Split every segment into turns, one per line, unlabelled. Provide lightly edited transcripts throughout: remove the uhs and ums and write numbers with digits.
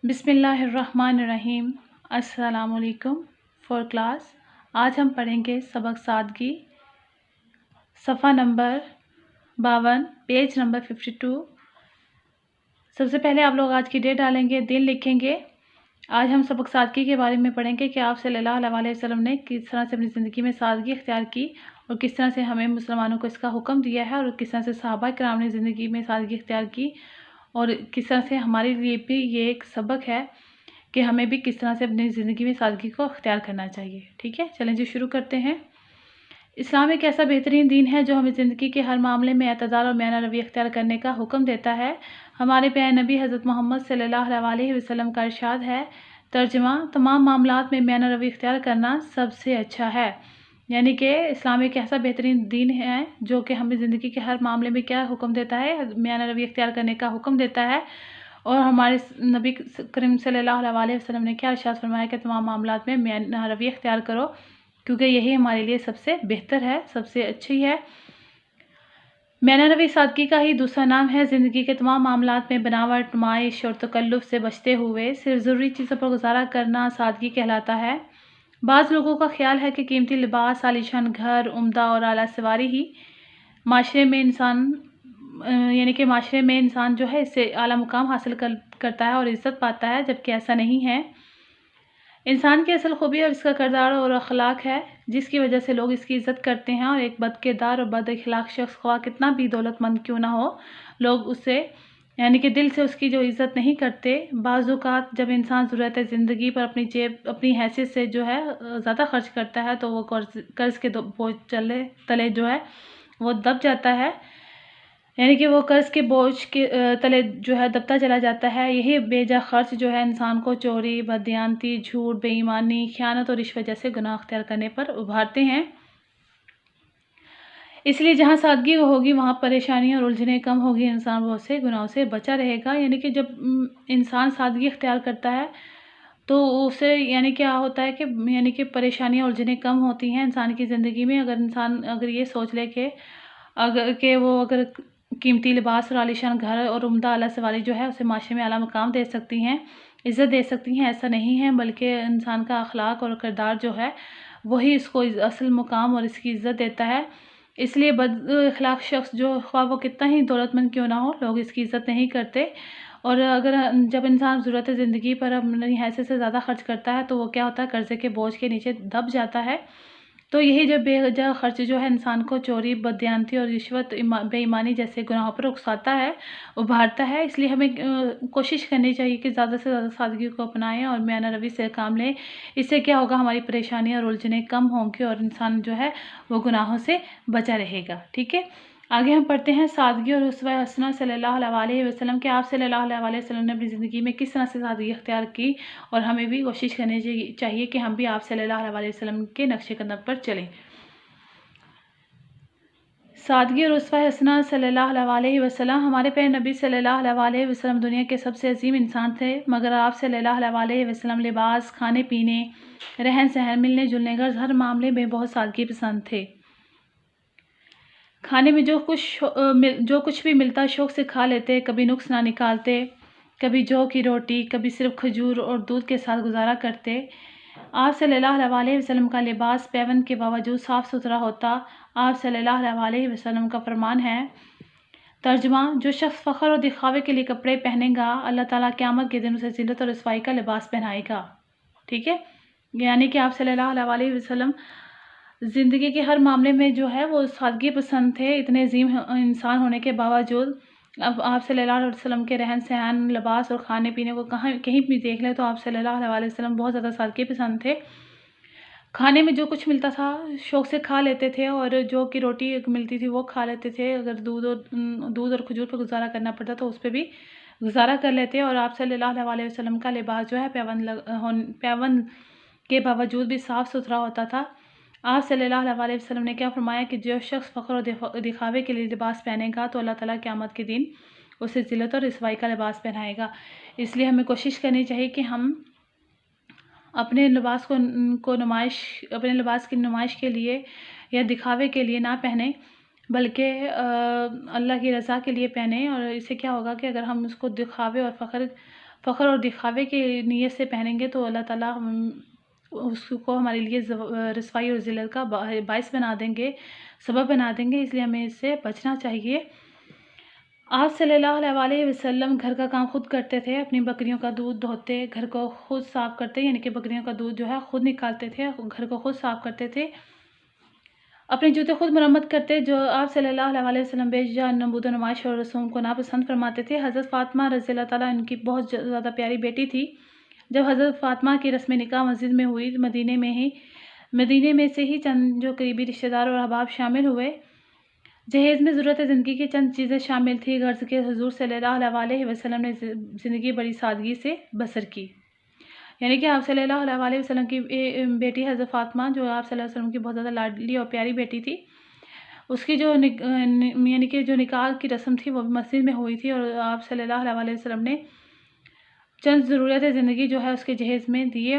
بسم اللہ الرحمن الرحیم۔ السلام علیکم فور کلاس۔ آج ہم پڑھیں گے سبق سادگی، صفحہ نمبر 52، پیج نمبر 52۔ سب سے پہلے آپ لوگ آج کی ڈیٹ ڈالیں گے، دن لکھیں گے۔ آج ہم سبق سادگی کے بارے میں پڑھیں گے کہ آپ صلی اللہ علیہ وسلم نے کس طرح سے اپنی زندگی میں سادگی اختیار کی اور کس طرح سے ہمیں مسلمانوں کو اس کا حکم دیا ہے، اور کس طرح سے صحابہ کرام نے زندگی میں سادگی اختیار کی، اور کس طرح سے ہمارے لیے بھی یہ ایک سبق ہے کہ ہمیں بھی کس طرح سے اپنی زندگی میں سادگی کو اختیار کرنا چاہیے۔ ٹھیک ہے، چلیں جی شروع کرتے ہیں۔ اسلام ایک ایسا بہترین دین ہے جو ہمیں زندگی کے ہر معاملے میں اعتدال اور میانہ روی اختیار کرنے کا حکم دیتا ہے۔ ہمارے پیارے نبی حضرت محمد صلی اللہ علیہ وسلم کا ارشاد ہے، ترجمہ: تمام معاملات میں میانہ روی اختیار کرنا سب سے اچھا ہے۔ یعنی کہ اسلام ایک ایسا بہترین دین ہے جو کہ ہمیں زندگی کے ہر معاملے میں کیا حکم دیتا ہے، میانہ روی اختیار کرنے کا حکم دیتا ہے۔ اور ہمارے نبی کریم صلی اللہ علیہ وسلم نے کیا ارشاد فرمایا کہ تمام معاملات میں میانہ روی اختیار کرو، کیونکہ یہی ہمارے لیے سب سے بہتر ہے، سب سے اچھی ہے۔ میانہ روی سادگی کا ہی دوسرا نام ہے۔ زندگی کے تمام معاملات میں بناوٹ، نمائش اور تکلف سے بچتے ہوئے صرف ضروری چیزوں پر گزارا کرنا سادگی کہلاتا ہے۔ بعض لوگوں کا خیال ہے کہ قیمتی لباس، عالیشان گھر، عمدہ اور اعلیٰ سواری ہی معاشرے میں انسان جو ہے اس سے اعلیٰ مقام حاصل کرتا ہے اور عزت پاتا ہے، جبکہ ایسا نہیں ہے۔ انسان کی اصل خوبی اور اس کا کردار اور اخلاق ہے، جس کی وجہ سے لوگ اس کی عزت کرتے ہیں، اور ایک بد کردار اور بد اخلاق شخص خواہ کتنا بھی دولت مند کیوں نہ ہو، لوگ اسے کہ دل سے اس کی جو عزت نہیں کرتے۔ بعض اوقات جب انسان ضرورت زندگی پر اپنی حیثیت سے جو ہے زیادہ خرچ کرتا ہے تو وہ قرض کے بوجھ تلے جو ہے وہ دب جاتا ہے، کہ وہ قرض کے بوجھ کے تلے جو ہے دبتا چلا جاتا ہے۔ یہی بے جا خرچ جو ہے انسان کو چوری، بددیانتی، جھوٹ، بے ایمانی، خیانت اور رشوت جیسے گناہ اختیار کرنے پر ابھارتے ہیں۔ اس لیے جہاں سادگی ہوگی وہاں پریشانیاں اور الجھنیں کم ہوگی، انسان بہت سے گناہوں سے بچا رہے گا۔ کہ جب انسان سادگی اختیار کرتا ہے تو اسے کیا ہوتا ہے کہ پریشانیاں اور الجھنیں کم ہوتی ہیں انسان کی زندگی میں۔ اگر انسان یہ سوچ لے کہ وہ قیمتی لباس اور عالیشان گھر اور عمدہ اعلیٰ سواری جو ہے اسے معاشرے میں اعلیٰ مقام دے سکتی ہیں، عزت دے سکتی ہیں، ایسا نہیں ہے، بلکہ انسان کا اخلاق اور کردار جو ہے وہی اس کو اصل مقام اور اس کی عزت دیتا ہے۔ اس لیے بد اخلاق شخص جو خواہ وہ کتنا ہی دولت مند کیوں نہ ہو، لوگ اس کی عزت نہیں کرتے۔ اور جب انسان ضرورت زندگی پر اپنی حیثیت سے زیادہ خرچ کرتا ہے تو وہ کیا ہوتا ہے، قرضے کے بوجھ کے نیچے دب جاتا ہے۔ تو یہی جب بے وجہ خرچ جو ہے انسان کو چوری، بددیانتی اور رشوت، بے ایمانی جیسے گناہوں پر اکساتا ہے، ابھارتا ہے۔ اس لیے ہمیں کوشش کرنی چاہیے کہ زیادہ سے زیادہ سادگی کو اپنائیں اور میانہ روی سے کام لیں۔ اس سے کیا ہوگا، ہماری پریشانیاں اور الجھنیں کم ہوں گی اور انسان جو ہے وہ گناہوں سے بچا رہے گا۔ ٹھیک ہے، آگے ہم پڑھتے ہیں سادگی اور اسوہ حسنہ صلی اللہ علیہ وسلم کہ آپ صلی اللہ علیہ وسلم نے اپنی زندگی میں کس طرح سے سادگی اختیار کی، اور ہمیں بھی کوشش کرنی چاہیے کہ ہم بھی آپ صلی اللہ علیہ وسلم کے نقش قدم پر چلیں۔ سادگی اور اسوہ حسنہ صلی اللہ علیہ وسلم۔ ہمارے پیارے نبی صلی اللہ علیہ وسلم دنیا کے سب سے عظیم انسان تھے، مگر آپ صلی اللہ علیہ وسلم لباس، کھانے پینے، رہن سہن، ملنے جلنے، غرض ہر معاملے میں بہت سادگی پسند تھے۔ کھانے میں جو کچھ بھی ملتا شوق سے کھا لیتے، کبھی نقص نہ نکالتے، کبھی جو کی روٹی، کبھی صرف کھجور اور دودھ کے ساتھ گزارا کرتے۔ آپ صلی اللہ علیہ وسلم کا لباس پیوند کے باوجود صاف ستھرا ہوتا۔ آپ صلی اللہ علیہ وسلم کا فرمان ہے، ترجمہ: جو شخص فخر اور دکھاوے کے لیے کپڑے پہنے گا، اللہ تعالیٰ قیامت کے دن اسے ذلت اور رسوائی کا لباس پہنائے گا۔ ٹھیک ہے، کہ آپ صلی اللہ علیہ وسلم زندگی کے ہر معاملے میں جو ہے وہ سادگی پسند تھے، اتنے عظیم انسان ہونے کے باوجود۔ اب آپ صلی اللہ علیہ وسلم کے رہن سہن، لباس اور کھانے پینے کو کہیں بھی دیکھ لیں تو آپ صلی اللہ علیہ وسلم بہت زیادہ سادگی پسند تھے۔ کھانے میں جو کچھ ملتا تھا شوق سے کھا لیتے تھے، اور جو کی روٹی ملتی تھی وہ کھا لیتے تھے۔ اگر دودھ اور کھجور پر گزارا کرنا پڑتا تو اس پہ بھی گزارا کر لیتے۔ اور آپ صلی اللہ علیہ وسلم کا لباس جو ہے پیوند کے باوجود بھی صاف ستھرا ہوتا تھا۔ آپ صلی اللہ علیہ وسلم نے کیا فرمایا کہ جو شخص فخر اور دکھاوے کے لیے لباس پہنے گا تو اللہ تعالیٰ قیامت کے دن اسے ذلت اور رسوائی کا لباس پہنائے گا۔ اس لیے ہمیں کوشش کرنی چاہیے کہ ہم اپنے لباس کی نمائش کے لیے یا دکھاوے کے لیے نہ پہنیں، بلکہ اللہ کی رضا کے لیے پہنیں، اور اس سے کیا ہوگا کہ اگر ہم اس کو دکھاوے اور فخر اور دکھاوے کی نیت سے پہنیں گے تو اللہ تعالیٰ اس کو ہمارے لیے رسوائی اور ذلت کا باعث بنا دیں گے، سبب بنا دیں گے، اس لیے ہمیں اس سے بچنا چاہیے۔ آپ صلی اللہ علیہ وسلم گھر کا کام خود کرتے تھے، اپنی بکریوں کا دودھ دھوتے، گھر کو خود صاف کرتے، یعنی کہ بکریوں کا دودھ جو ہے خود نکالتے تھے، گھر کو خود صاف کرتے تھے، اپنے جوتے خود مرمت کرتے، جو آپ صلی اللہ علیہ وسلم بے جا نمود و نمائش اور رسوم کو ناپسند فرماتے تھے۔ حضرت فاطمہ رضی اللہ تعالیٰ ان کی بہت زیادہ پیاری بیٹی تھی۔ جب حضرت فاطمہ کی رسم نکاح مسجد میں ہوئی، مدینے میں سے ہی چند جو قریبی رشتہ دار اور احباب شامل ہوئے۔ جہیز میں ضرورت زندگی کی چند چیزیں شامل تھیں، غرض کہ حضور صلی اللہ علیہ وسلم نے زندگی بڑی سادگی سے بسر کی، یعنی کہ آپ صلی اللہ علیہ وسلم کی بیٹی حضرت فاطمہ، جو آپ صلی اللہ علیہ وسلم کی بہت زیادہ لاڈلی اور پیاری بیٹی تھی، اس کی جو یعنی کہ جو نکاح کی رسم تھی وہ مسجد میں ہوئی تھی، اور آپ صلی اللہ علیہ وسلم نے چند ضرورت زندگی جو ہے اس کے جہیز میں دیے،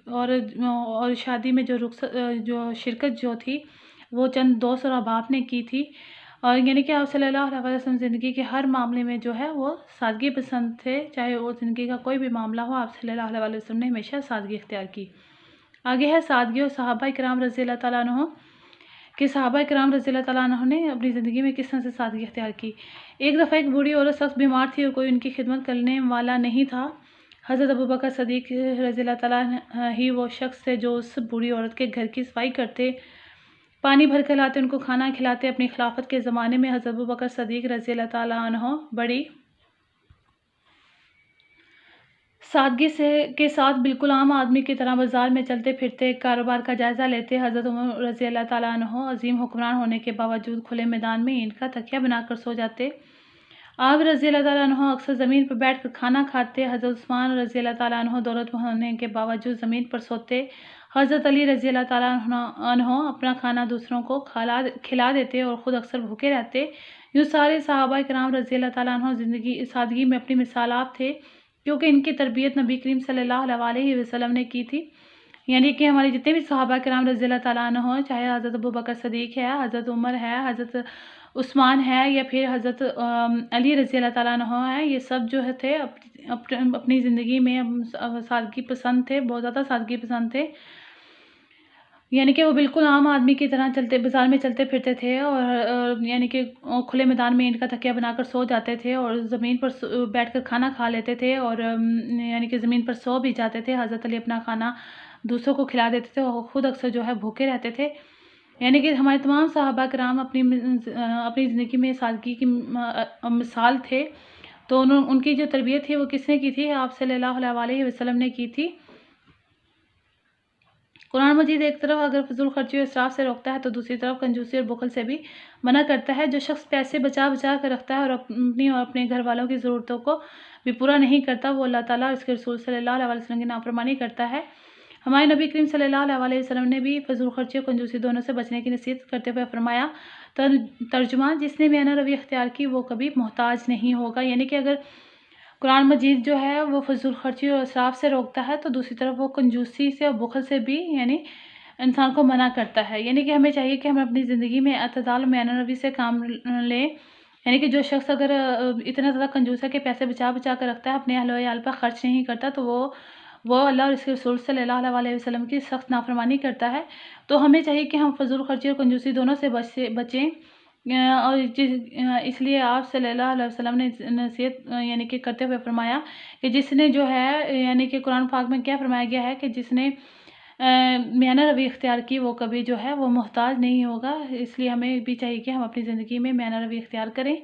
اور شادی میں جو شرکت جو تھی وہ چند دوست اور احباب نے کی تھی، اور یعنی کہ آپ صلی اللہ علیہ وسلم زندگی کے ہر معاملے میں جو ہے وہ سادگی پسند تھے، چاہے وہ زندگی کا کوئی بھی معاملہ ہو، آپ صلی اللہ علیہ وسلم نے ہمیشہ سادگی اختیار کی۔ آگے ہے سادگی اور صحابہ کرام رضی اللہ تعالیٰ عنہ، کہ صحابہ کرام رضی اللہ تعالیٰ عنہ نے اپنی زندگی میں کس طرح سے سادگی اختیار کی۔ ایک دفعہ ایک بوڑھی عورت سخت بیمار تھی اور کوئی ان کی خدمت کرنے والا نہیں تھا۔ حضرت ابوبکر صدیق رضی اللہ تعالیٰ ہی وہ شخص تھے جو اس بوڑھی عورت کے گھر کی صفائی کرتے، پانی بھر کے لاتے، ان کو کھانا کھلاتے۔ اپنی خلافت کے زمانے میں حضرت ابوبکر صدیق رضی اللہ تعالیٰ عنہ بڑی سادگی کے ساتھ بالکل عام آدمی کی طرح بازار میں چلتے پھرتے، کاروبار کا جائزہ لیتے۔ حضرت عمر رضی اللہ تعالیٰ عنہ عظیم حکمران ہونے کے باوجود کھلے میدان میں اینٹ کا تکیہ بنا کر سو جاتے۔ آپ رضی اللہ تعالیٰ عنہ اکثر زمین پر بیٹھ کر کھانا کھاتے۔ حضرت عثمان رضی اللہ تعالیٰ عنہ دولت مند ہونے کے باوجود زمین پر سوتے۔ حضرت علی رضی اللہ تعالیٰ عنہ اپنا کھانا دوسروں کو کھلا دیتے اور خود اکثر بھوکے رہتے۔ یوں سارے صحابہ کرام رضی اللہ تعالیٰ عنہ سادگی میں اپنی مثال آپ تھے، کیونکہ ان کی تربیت نبی کریم صلی اللہ علیہ وسلم نے کی تھی۔ یعنی کہ ہمارے جتنے بھی صحابہ کرام رضی اللہ تعالیٰ عنہ، چاہے حضرت ابوبکر صدیق ہے، حضرت عمر ہے، حضرت عثمان ہے، یا پھر حضرت علی رضی اللہ تعالیٰ عنہ ہے، یہ سب جو تھے اپنی زندگی میں سادگی پسند تھے، بہت زیادہ سادگی پسند تھے، یعنی کہ وہ بالکل عام آدمی کی طرح بازار میں چلتے پھرتے تھے، اور یعنی کہ کھلے میدان میں اینٹ کا تکیہ بنا کر سو جاتے تھے، اور زمین پر بیٹھ کر کھانا کھا لیتے تھے، اور یعنی کہ زمین پر سو بھی جاتے تھے۔ حضرت علی اپنا کھانا دوسروں کو کھلا دیتے تھے اور خود اکثر جو ہے بھوکے رہتے تھے۔ یعنی کہ ہمارے تمام صحابہ کرام اپنی زندگی میں سادگی کی مثال تھے۔ تو ان کی جو تربیت تھی وہ کس نے کی تھی؟ آپ صلی اللہ علیہ وسلم نے کی تھی۔ قرآن مجید ایک طرف اگر فضول خرچی اور اسراف سے روکتا ہے تو دوسری طرف کنجوسی اور بخل سے بھی منع کرتا ہے۔ جو شخص پیسے بچا کر رکھتا ہے اور اپنی اور اپنے گھر والوں کی ضرورتوں کو بھی پورا نہیں کرتا، وہ اللہ تعالیٰ اور اس کے رسول صلی اللہ علیہ وسلم کی نافرمانی کرتا ہے۔ ہمارے نبی کریم صلی اللہ علیہ وسلم نے بھی فضول خرچی اور کنجوسی دونوں سے بچنے کی نصیحت کرتے ہوئے فرمایا، ترجمہ: جس نے میانہ روی اختیار کی وہ کبھی محتاج نہیں ہوگا۔ یعنی کہ اگر قرآن مجید جو ہے وہ فضول خرچی اور اسراف سے روکتا ہے تو دوسری طرف وہ کنجوسی سے اور بخل سے بھی یعنی انسان کو منع کرتا ہے۔ یعنی کہ ہمیں چاہیے کہ ہم اپنی زندگی میں اعتدال و میانہ روی سے کام لیں۔ یعنی کہ جو شخص اگر اتنا زیادہ کنجوس ہے کہ پیسے بچا کر رکھتا ہے، اپنے اہل و عیال پر خرچ نہیں کرتا، تو وہ اللہ اور اس کے رسول صلی اللہ علیہ وسلم کی سخت نافرمانی کرتا ہے۔ تو ہمیں چاہیے کہ ہم فضول خرچی اور کنجوسی دونوں سے بچیں، اور اس لیے آپ صلی اللہ علیہ وسلم نے نصیحت یعنی کہ کرتے ہوئے فرمایا کہ جس نے جو ہے یعنی کہ قرآن پاک میں کیا فرمایا گیا ہے کہ جس نے میانہ روی اختیار کی وہ کبھی جو ہے وہ محتاج نہیں ہوگا۔ اس لیے ہمیں بھی چاہیے کہ ہم اپنی زندگی میں میانہ روی اختیار کریں۔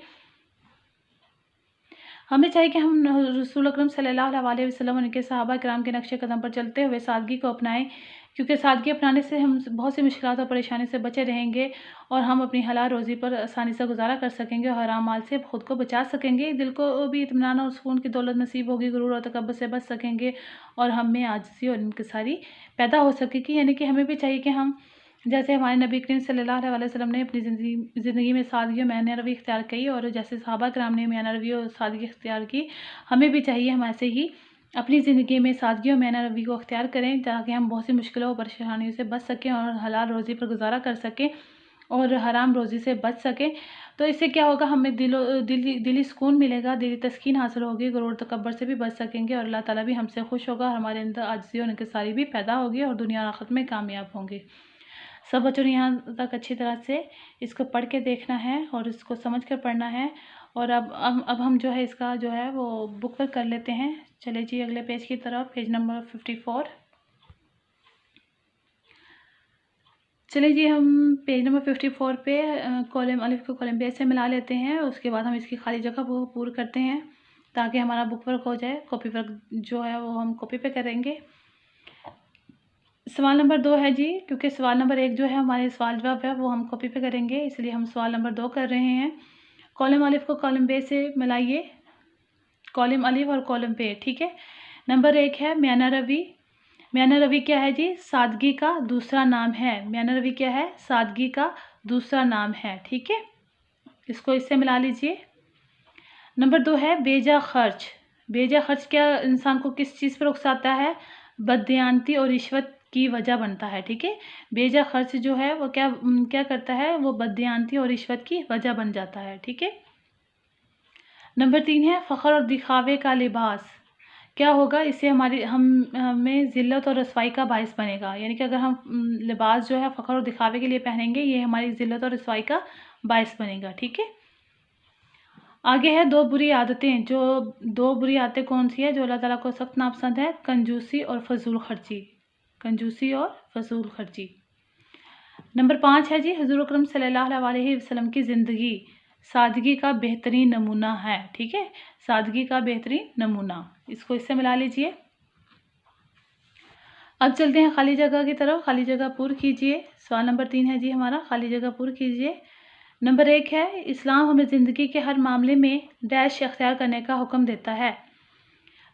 ہمیں چاہیے کہ ہم رسول اکرم صلی اللہ علیہ وسلم اور ان کے صحابہ کرام کے نقش قدم پر چلتے ہوئے سادگی کو اپنائیں، کیونکہ سادگی اپنانے سے ہم بہت سی مشکلات اور پریشانی سے بچے رہیں گے، اور ہم اپنی حلال روزی پر آسانی سے گزارا کر سکیں گے اور حرام مال سے خود کو بچا سکیں گے۔ دل کو بھی اطمینان اور سکون کی دولت نصیب ہوگی، غرور اور تکبر سے بچ سکیں گے، اور ہم میں عاجزی اور انکساری پیدا ہو سکے گی۔ یعنی کہ ہمیں بھی چاہیے کہ ہم جیسے ہمارے نبی کریم صلی اللہ علیہ وسلم نے اپنی زندگی میں سادگی اور میانہ روی اختیار کی، اور جیسے صحابہ کرام نے میانہ روی اور سادگی اختیار کی، ہمیں بھی چاہیے ہم ایسے ہی اپنی زندگی میں سادگی اور میانہ روی کو اختیار کریں، تاکہ ہم بہت سی مشکلوں اور پریشانیوں سے بچ سکیں اور حلال روزی پر گزارا کر سکیں۔ اور حرام روزی سے بچ سکیں۔ تو اس سے کیا ہوگا، ہمیں دلی سکون ملے گا، دلی تسکین حاصل ہوگی، غرور تکبر سے بھی بچ سکیں گے، اور اللہ تعالیٰ بھی ہم سے خوش ہوگا، اور ہمارے اندر عاجزی اور انکساری بھی پیدا ہوگی، اور دنیا اور آخرت میں کامیاب ہوں گے۔ سب بچوں نے یہاں تک اچھی طرح سے اس کو پڑھ کے دیکھنا ہے اور اس کو سمجھ کر پڑھنا ہے۔ اور اب ہم جو ہے اس کا جو ہے وہ بک ورک کر لیتے ہیں۔ چلے جی اگلے پیج کی طرف، پیج نمبر 54۔ چلیں جی ہم پیج نمبر 54 پہ کالم الف کو کالم بے سے ملا لیتے ہیں، اس کے بعد ہم اس کی خالی جگہ کو پور کرتے ہیں تاکہ ہمارا بک ورک ہو جائے۔ کاپی ورک جو ہے وہ ہم کاپی پہ کریں گے۔ سوال نمبر 2 ہے جی، کیونکہ سوال نمبر 1 جو ہے ہمارے سوال جواب ہے وہ ہم کاپی پہ کریں گے، اس لیے ہم سوال نمبر 2 کر رہے ہیں۔ کالم الف کو کالم بے سے ملائیے، کالم الف اور کالم بے، ٹھیک ہے۔ نمبر 1 ہے میانہ روی۔ میانہ روی کیا ہے جی؟ سادگی کا دوسرا نام ہے۔ میانہ روی کیا ہے؟ سادگی کا دوسرا نام ہے، ٹھیک ہے، اس کو اس سے ملا لیجئے۔ نمبر 2 ہے بیجا خرچ۔ بیجا خرچ کیا انسان کو کس چیز پر اکساتا ہے؟ بددیانتی اور رشوت کی وجہ بنتا ہے، ٹھیک ہے۔ بیجا خرچ جو ہے وہ کیا کرتا ہے؟ وہ بددیانتی اور رشوت کی وجہ بن جاتا ہے، ٹھیک ہے۔ نمبر 3 ہے فخر اور دکھاوے کا لباس۔ کیا ہوگا؟ اس سے ہمیں ذلت اور رسوائی کا باعث بنے گا، یعنی کہ اگر ہم لباس جو ہے فخر اور دکھاوے کے لیے پہنیں گے، یہ ہماری ذلت اور رسوائی کا باعث بنے گا، ٹھیک ہے۔ آگے ہے 2 بری عادتیں۔ جو 2 بری عادتیں کون سی ہے جو اللہ تعالیٰ کو سخت ناپسند ہے؟ کنجوسی اور فضول خرچی۔ کنجوسی اور فضول خرچی۔ نمبر 5 ہے جی حضور اکرم صلی اللہ علیہ وسلم کی زندگی سادگی کا بہترین نمونہ ہے، ٹھیک ہے، سادگی کا بہترین نمونہ، اس کو اس سے ملا لیجئے۔ اب چلتے ہیں خالی جگہ کی طرف، خالی جگہ پور کیجئے۔ سوال نمبر 3 ہے جی ہمارا، خالی جگہ پور کیجئے۔ نمبر 1 ہے اسلام ہمیں زندگی کے ہر معاملے میں ڈیش اختیار کرنے کا حکم دیتا ہے،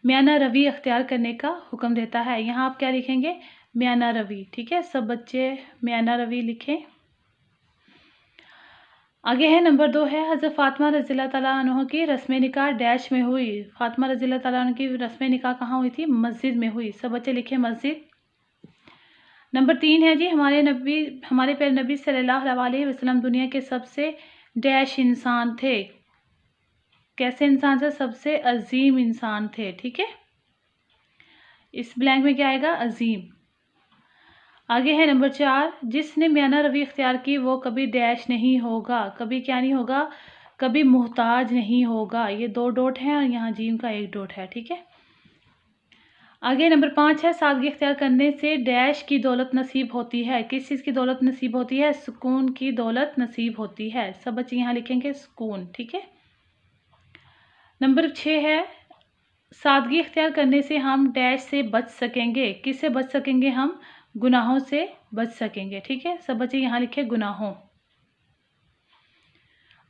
میانہ روی اختیار کرنے کا حکم دیتا ہے۔ یہاں آپ کیا لکھیں گے؟ میانہ روی، ٹھیک ہے، سب بچے میانہ روی لکھیں۔ آگے ہے نمبر 2 ہے حضرت فاطمہ رضی اللہ تعالیٰ عنہ کی رسم نکاح ڈیش میں ہوئی۔ فاطمہ رضی اللہ تعالیٰ عنہ کی رسم نکاح کہاں ہوئی تھی؟ مسجد میں ہوئی، سب بچے لکھیں مسجد۔ نمبر 3 ہے جی ہمارے پیارے نبی صلی اللہ علیہ وسلم دنیا کے سب سے ڈیش انسان تھے۔ کیسے انسان تھے؟ سب سے عظیم انسان تھے، ٹھیک ہے، اس بلینک میں کیا آئے گا؟ عظیم۔ آگے ہے نمبر 4 جس نے میانہ روی اختیار کی وہ کبھی ڈیش نہیں ہوگا، کبھی کیا نہیں ہوگا؟ کبھی محتاج نہیں ہوگا۔ یہ 2 ڈاٹ ہیں اور یہاں جیم کا 1 ڈاٹ ہے، ٹھیک ہے۔ آگے نمبر 5 ہے سادگی اختیار کرنے سے ڈیش کی دولت نصیب ہوتی ہے۔ کس چیز کی دولت نصیب ہوتی ہے؟ سکون کی دولت نصیب ہوتی ہے، سب بچے یہاں لکھیں گے سکون، ٹھیک ہے۔ نمبر 6 ہے سادگی اختیار کرنے سے ہم ڈیش سے بچ سکیں گے۔ کس سے بچ سکیں گے؟ ہم گناہوں سے بچ سکیں گے، ٹھیک ہے، سب بچے یہاں لکھے گناہوں۔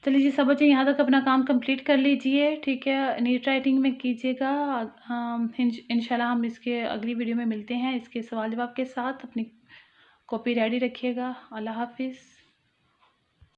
چلیے جی سب بچے یہاں تک اپنا کام کمپلیٹ کر لیجئے، ٹھیک ہے، نیٹ رائٹنگ میں کیجئے گا۔ انشاءاللہ ہم اس کے اگلی ویڈیو میں ملتے ہیں اس کے سوال جواب کے ساتھ۔ اپنی کاپی ریڈی رکھیے گا۔ اللہ حافظ۔